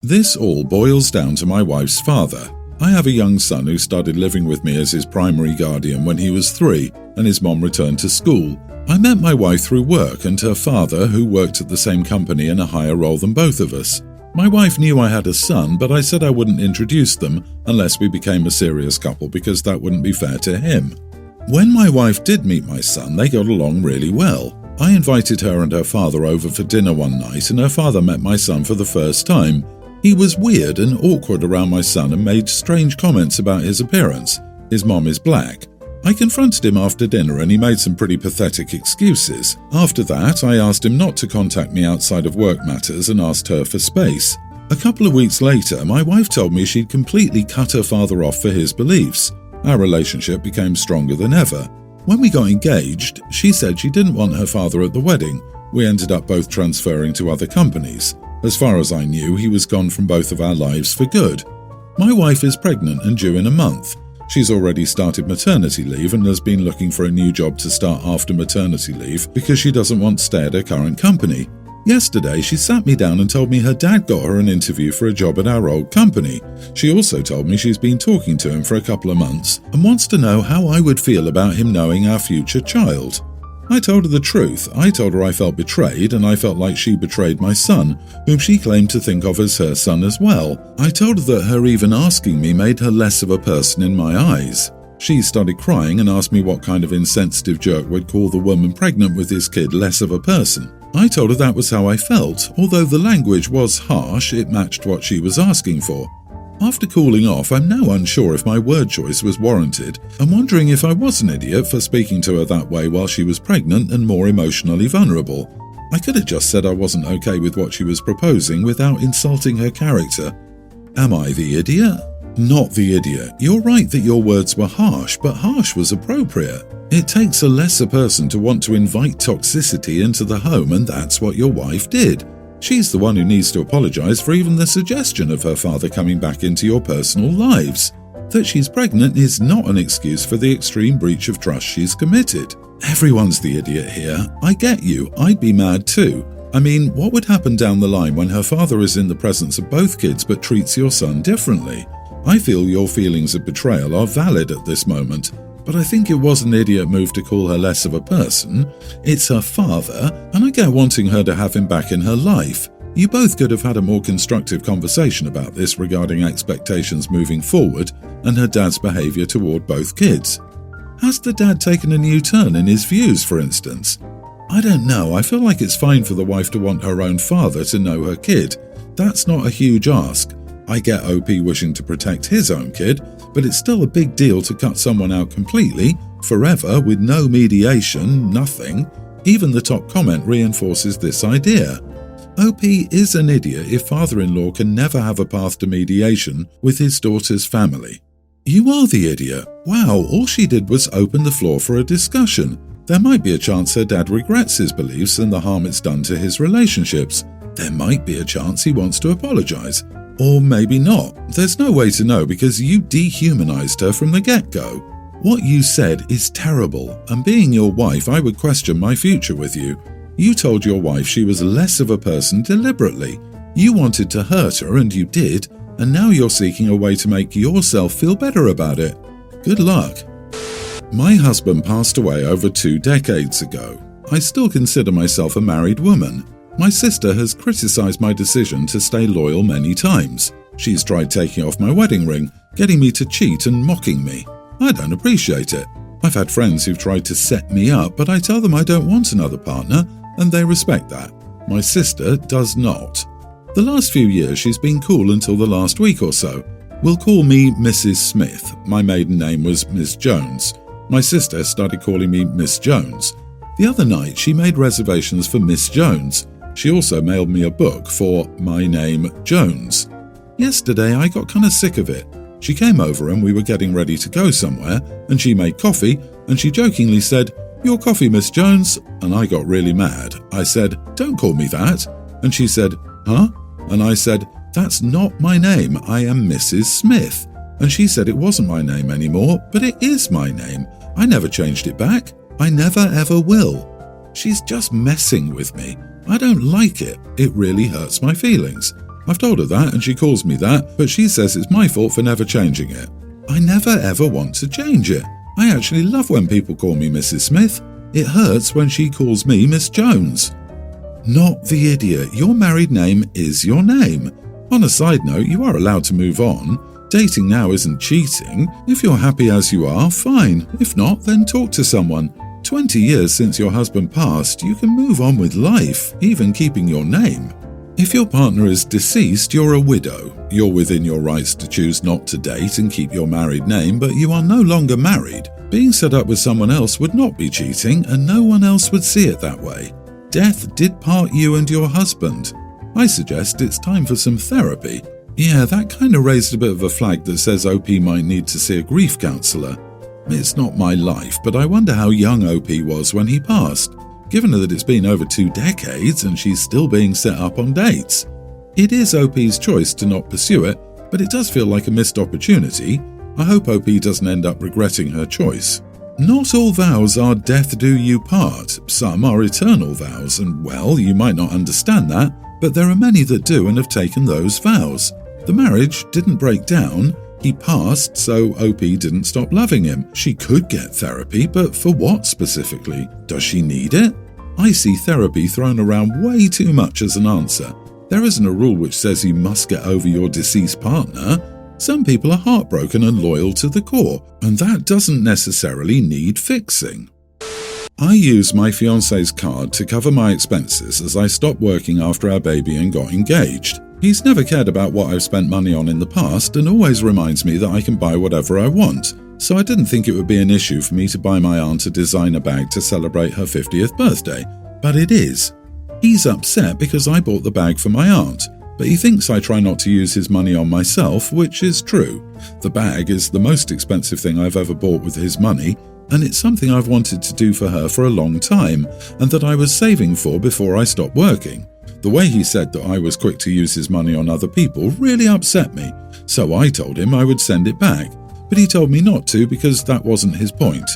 This all boils down to my wife's father. I have a young son who started living with me as his primary guardian when he was 3 and his mom returned to school. I met my wife through work and her father, who worked at the same company in a higher role than both of us. My wife knew I had a son, but I said I wouldn't introduce them unless we became a serious couple because that wouldn't be fair to him. When my wife did meet my son, they got along really well. I invited her and her father over for dinner one night and her father met my son for the first time. He was weird and awkward around my son and made strange comments about his appearance. His mom is black. I confronted him after dinner and he made some pretty pathetic excuses. After that, I asked him not to contact me outside of work matters and asked her for space. A couple of weeks later, my wife told me she'd completely cut her father off for his beliefs. Our relationship became stronger than ever. When we got engaged, she said she didn't want her father at the wedding. We ended up both transferring to other companies. As far as I knew, he was gone from both of our lives for good. My wife is pregnant and due in a month. She's already started maternity leave and has been looking for a new job to start after maternity leave because she doesn't want to stay at her current company. Yesterday, she sat me down and told me her dad got her an interview for a job at our old company. She also told me she's been talking to him for a couple of months and wants to know how I would feel about him knowing our future child. I told her the truth. I told her I felt betrayed and I felt like she betrayed my son, whom she claimed to think of as her son as well. I told her that her even asking me made her less of a person in my eyes. She started crying and asked me what kind of insensitive jerk would call the woman pregnant with his kid less of a person. I told her that was how I felt. Although the language was harsh, it matched what she was asking for. After cooling off, I'm now unsure if my word choice was warranted and wondering if I was an idiot for speaking to her that way while she was pregnant and more emotionally vulnerable. I could have just said I wasn't okay with what she was proposing without insulting her character. Am I the idiot? Not the idiot. You're right that your words were harsh, but harsh was appropriate. It takes a lesser person to want to invite toxicity into the home, and that's what your wife did. She's the one who needs to apologize for even the suggestion of her father coming back into your personal lives. That she's pregnant is not an excuse for the extreme breach of trust she's committed. Everyone's the idiot here. I get you. I'd be mad too. I mean, what would happen down the line when her father is in the presence of both kids but treats your son differently? I feel your feelings of betrayal are valid at this moment, but I think it was an idiot move to call her less of a person. It's her father, and I get wanting her to have him back in her life. You both could have had a more constructive conversation about this regarding expectations moving forward and her dad's behavior toward both kids. Has the dad taken a new turn in his views, for instance? I don't know. I feel like it's fine for the wife to want her own father to know her kid. That's not a huge ask. I get OP wishing to protect his own kid, but it's still a big deal to cut someone out completely, forever, with no mediation, nothing. Even the top comment reinforces this idea. OP is an idiot if father-in-law can never have a path to mediation with his daughter's family. You are the idiot. Wow, all she did was open the floor for a discussion. There might be a chance her dad regrets his beliefs and the harm it's done to his relationships. There might be a chance he wants to apologize. Or maybe not. There's no way to know because you dehumanized her from the get-go. What you said is terrible, and being your wife, I would question my future with you. You told your wife she was less of a person deliberately. You wanted to hurt her, and you did, and now you're seeking a way to make yourself feel better about it. Good luck. My husband passed away over 2 decades ago. I still consider myself a married woman. My sister has criticized my decision to stay loyal many times. She's tried taking off my wedding ring, getting me to cheat and mocking me. I don't appreciate it. I've had friends who've tried to set me up, but I tell them I don't want another partner, and they respect that. My sister does not. The last few years she's been cool until the last week or so. We'll call me Mrs. Smith. My maiden name was Miss Jones. My sister started calling me Miss Jones. The other night she made reservations for Miss Jones. She also mailed me a book for My Name Jones. Yesterday I got kind of sick of it. She came over and we were getting ready to go somewhere, and she made coffee, and she jokingly said, "Your coffee, Miss Jones," and I got really mad. I said, "Don't call me that." And she said, "Huh?" And I said, "That's not my name, I am Mrs. Smith." And she said it wasn't my name anymore, but it is my name. I never changed it back. I never ever will. She's just messing with me. I don't like it. It really hurts my feelings. I've told her that and she calls me that, but she says it's my fault for never changing it. I never ever want to change it. I actually love when people call me Mrs. Smith. It hurts when she calls me Miss Jones. Not the idiot. Your married name is your name. On a side note, you are allowed to move on. Dating now isn't cheating. If you're happy as you are, fine. If not, then talk to someone. 20 years since your husband passed, you can move on with life, even keeping your name. If your partner is deceased, you're a widow. You're within your rights to choose not to date and keep your married name, but you are no longer married. Being set up with someone else would not be cheating, and no one else would see it that way. Death did part you and your husband. I suggest it's time for some therapy. Yeah, that kind of raised a bit of a flag that says OP might need to see a grief counsellor. It's not my life, but I wonder how young OP was when he passed, given that it's been over 2 decades and she's still being set up on dates. It is OP's choice to not pursue it, but it does feel like a missed opportunity. I hope OP doesn't end up regretting her choice. Not all vows are death do you part. Some are eternal vows, and well, you might not understand that, but there are many that do and have taken those vows. The marriage didn't break down. He passed, so OP didn't stop loving him. She could get therapy, but for what specifically? Does she need it? I see therapy thrown around way too much as an answer. There isn't a rule which says you must get over your deceased partner. Some people are heartbroken and loyal to the core, and that doesn't necessarily need fixing. I used my fiancé's card to cover my expenses as I stopped working after our baby and got engaged. He's never cared about what I've spent money on in the past and always reminds me that I can buy whatever I want, so I didn't think it would be an issue for me to buy my aunt a designer bag to celebrate her 50th birthday, but it is. He's upset because I bought the bag for my aunt, but he thinks I try not to use his money on myself, which is true. The bag is the most expensive thing I've ever bought with his money, and it's something I've wanted to do for her for a long time, and that I was saving for before I stopped working. The way he said that I was quick to use his money on other people really upset me, so I told him I would send it back, but he told me not to because that wasn't his point.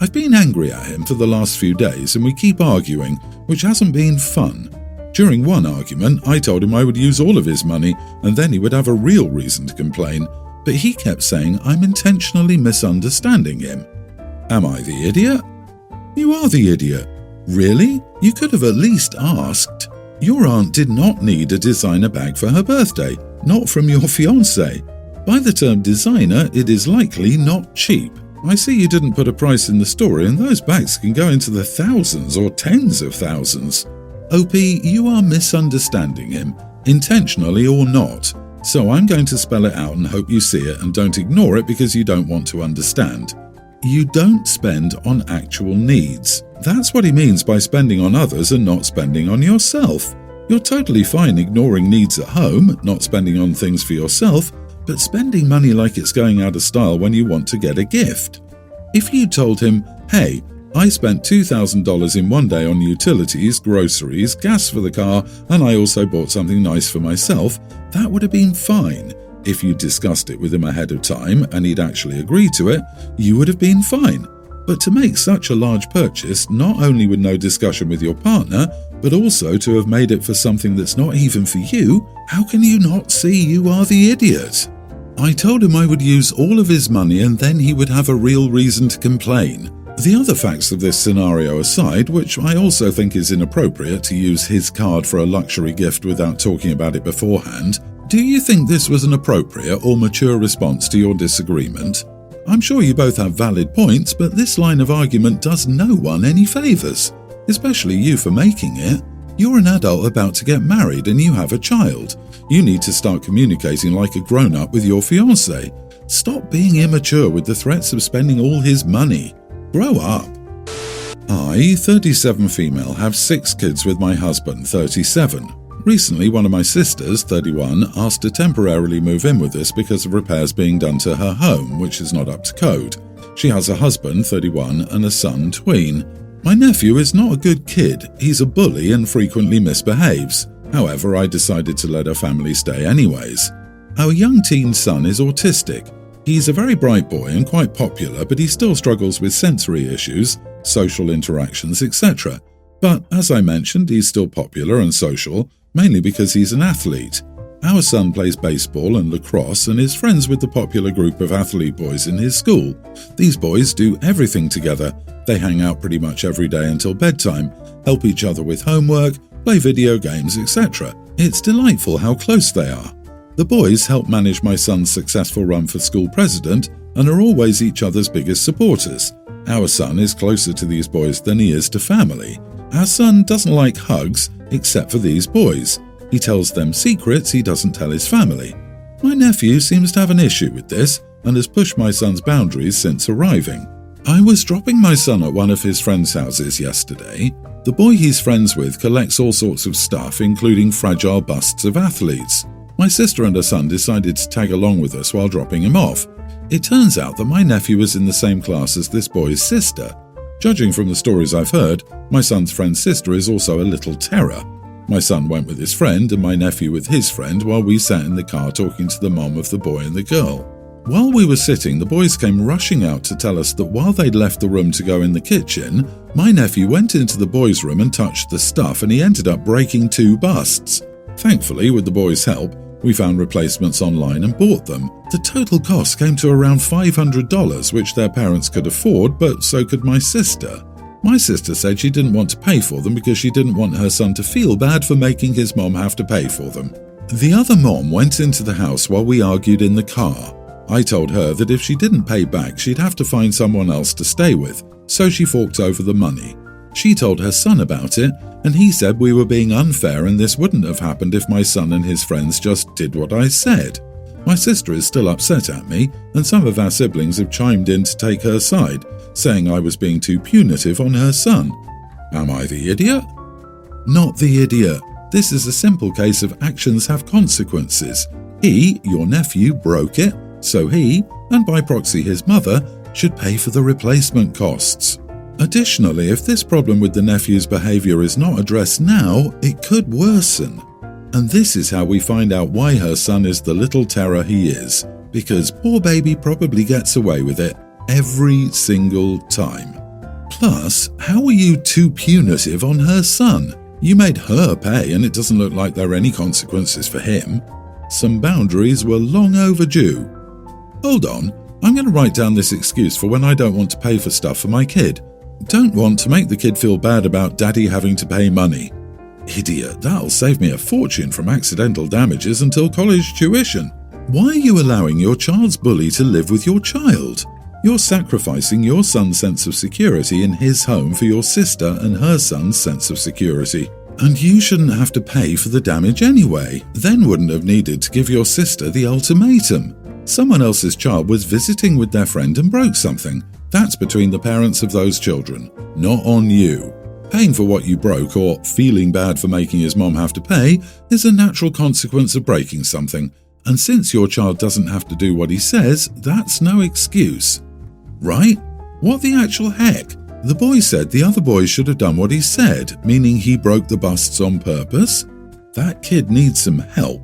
I've been angry at him for the last few days and we keep arguing, which hasn't been fun. During one argument, I told him I would use all of his money and then he would have a real reason to complain, but he kept saying I'm intentionally misunderstanding him. Am I the idiot? You are the idiot. Really? You could have at least asked. Your aunt did not need a designer bag for her birthday, not from your fiancé. By the term designer, it is likely not cheap. I see you didn't put a price in the story and those bags can go into the thousands or tens of thousands. OP, you are misunderstanding him, intentionally or not. So I'm going to spell it out and hope you see it and don't ignore it because you don't want to understand. You don't spend on actual needs. That's what he means by spending on others and not spending on yourself. You're totally fine ignoring needs at home, not spending on things for yourself, but spending money like it's going out of style when you want to get a gift. If you told him, hey, I spent $2,000 in one day on utilities, groceries, gas for the car, and I also bought something nice for myself, that would have been fine. If you discussed it with him ahead of time and he'd actually agreed to it, you would have been fine. But to make such a large purchase, not only with no discussion with your partner, but also to have made it for something that's not even for you, how can you not see you are the idiot? I told him I would use all of his money and then he would have a real reason to complain. The other facts of this scenario aside, which I also think is inappropriate to use his card for a luxury gift without talking about it beforehand, do you think this was an appropriate or mature response to your disagreement? I'm sure you both have valid points, but this line of argument does no one any favours, especially you for making it. You're an adult about to get married and you have a child. You need to start communicating like a grown-up with your fiancé. Stop being immature with the threats of spending all his money. Grow up. I, 37 female, have 6 kids with my husband, 37. Recently, one of my sisters, 31, asked to temporarily move in with us because of repairs being done to her home, which is not up to code. She has a husband, 31, and a son, tween. My nephew is not a good kid. He's a bully and frequently misbehaves. However, I decided to let her family stay anyways. Our young teen son is autistic. He's a very bright boy and quite popular, but he still struggles with sensory issues, social interactions, etc. But as I mentioned, he's still popular and social, mainly because he's an athlete. Our son plays baseball and lacrosse and is friends with the popular group of athlete boys in his school. These boys do everything together. They hang out pretty much every day until bedtime, help each other with homework, play video games, etc. It's delightful how close they are. The boys help manage my son's successful run for school president and are always each other's biggest supporters. Our son is closer to these boys than he is to family. Our son doesn't like hugs except for these boys. He tells them secrets he doesn't tell his family. My nephew seems to have an issue with this and has pushed my son's boundaries since arriving. I was dropping my son at one of his friends' houses yesterday. The boy he's friends with collects all sorts of stuff, including fragile busts of athletes. My sister and her son decided to tag along with us while dropping him off. It turns out that my nephew is in the same class as this boy's sister. Judging from the stories I've heard, my son's friend's sister is also a little terror. My son went with his friend and my nephew with his friend while we sat in the car talking to the mom of the boy and the girl. While we were sitting, the boys came rushing out to tell us that while they'd left the room to go in the kitchen, my nephew went into the boys' room and touched the stuff and he ended up breaking 2 busts. Thankfully, with the boys' help, we found replacements online and bought them. The total cost came to around $500, which their parents could afford, but so could my sister. My sister said she didn't want to pay for them because she didn't want her son to feel bad for making his mom have to pay for them. The other mom went into the house while we argued in the car. I told her that if she didn't pay back, she'd have to find someone else to stay with, so she forked over the money. She told her son about it, and he said we were being unfair and this wouldn't have happened if my son and his friends just did what I said. My sister is still upset at me, and some of our siblings have chimed in to take her side, saying I was being too punitive on her son. Am I the idiot? Not the idiot. This is a simple case of actions have consequences. He, your nephew, broke it, so he, and by proxy his mother, should pay for the replacement costs. Additionally, if this problem with the nephew's behavior is not addressed now, it could worsen. And this is how we find out why her son is the little terror he is, because poor baby probably gets away with it every single time. Plus, how are you too punitive on her son? You made her pay and it doesn't look like there are any consequences for him. Some boundaries were long overdue. Hold on, I'm going to write down this excuse for when I don't want to pay for stuff for my kid. Don't want to make the kid feel bad about daddy having to pay money. Idiot, that'll save me a fortune from accidental damages until college tuition. Why are you allowing your child's bully to live with your child? You're sacrificing your son's sense of security in his home for your sister and her son's sense of security. And you shouldn't have to pay for the damage anyway, then wouldn't have needed to give your sister the ultimatum. Someone else's child was visiting with their friend and broke something. That's between the parents of those children, not on you. Paying for what you broke or feeling bad for making his mom have to pay is a natural consequence of breaking something. And since your child doesn't have to do what he says, that's no excuse. Right? What the actual heck? The boy said the other boys should have done what he said, meaning he broke the busts on purpose? That kid needs some help.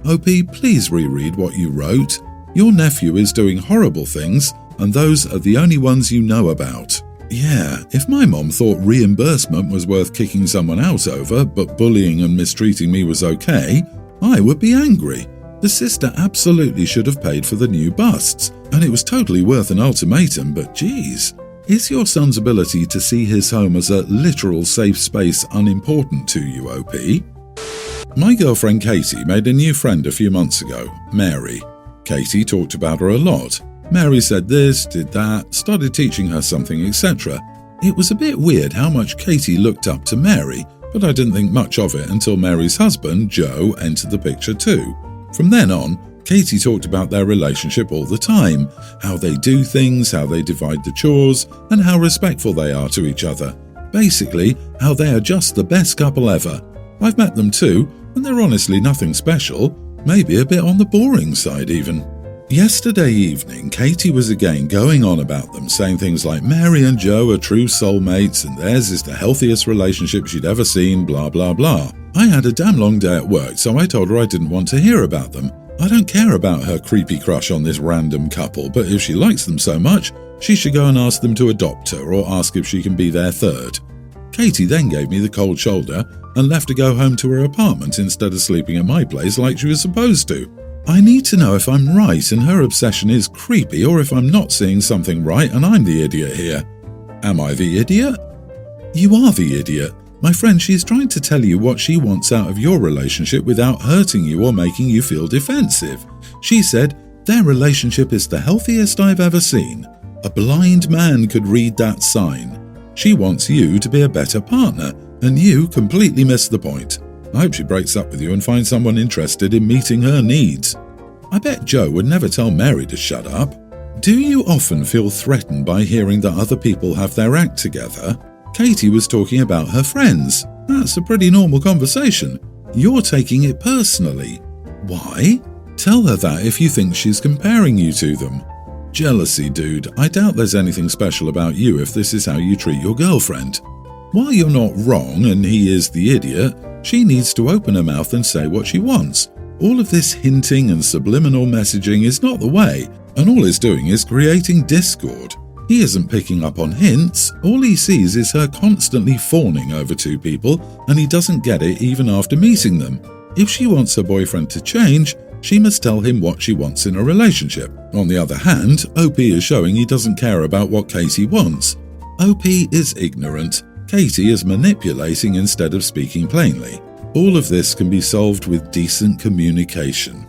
OP, please reread what you wrote. Your nephew is doing horrible things, and those are the only ones you know about. Yeah, if my mom thought reimbursement was worth kicking someone else over, but bullying and mistreating me was okay, I would be angry. The sister absolutely should have paid for the new busts, and it was totally worth an ultimatum, but geez. Is your son's ability to see his home as a literal safe space unimportant to you, OP? My girlfriend Katie made a new friend a few months ago, Mary. Katie talked about her a lot. Mary said this, did that, started teaching her something, etc. It was a bit weird how much Katie looked up to Mary, but I didn't think much of it until Mary's husband, Joe, entered the picture too. From then on, Katie talked about their relationship all the time, how they do things, how they divide the chores, and how respectful they are to each other. Basically, how they are just the best couple ever. I've met them too, and they're honestly nothing special, maybe a bit on the boring side even. Yesterday evening, Katie was again going on about them, saying things like Mary and Joe are true soulmates and theirs is the healthiest relationship she'd ever seen, blah blah blah. I had a damn long day at work, so I told her I didn't want to hear about them. I don't care about her creepy crush on this random couple, but if she likes them so much, she should go and ask them to adopt her or ask if she can be their third. Katie then gave me the cold shoulder and left to go home to her apartment instead of sleeping at my place like she was supposed to. I need to know if I'm right and her obsession is creepy, or if I'm not seeing something right and I'm the idiot here. Am I the idiot? You are the idiot. My friend, she's trying to tell you what she wants out of your relationship without hurting you or making you feel defensive. She said, "Their relationship is the healthiest I've ever seen. A blind man could read that sign." She wants you to be a better partner, and you completely missed the point. I hope she breaks up with you and finds someone interested in meeting her needs. I bet Joe would never tell Mary to shut up. Do you often feel threatened by hearing that other people have their act together? Katie was talking about her friends. That's a pretty normal conversation. You're taking it personally. Why? Tell her that if you think she's comparing you to them. Jealousy, dude. I doubt there's anything special about you if this is how you treat your girlfriend. While you're not wrong and he is the idiot, she needs to open her mouth and say what she wants. All of this hinting and subliminal messaging is not the way, and all it's doing is creating discord. He isn't picking up on hints. All he sees is her constantly fawning over two people, and he doesn't get it even after meeting them. If she wants her boyfriend to change, she must tell him what she wants in a relationship. On the other hand, OP is showing he doesn't care about what Katie wants. OP is ignorant. Katie is manipulating instead of speaking plainly. All of this can be solved with decent communication.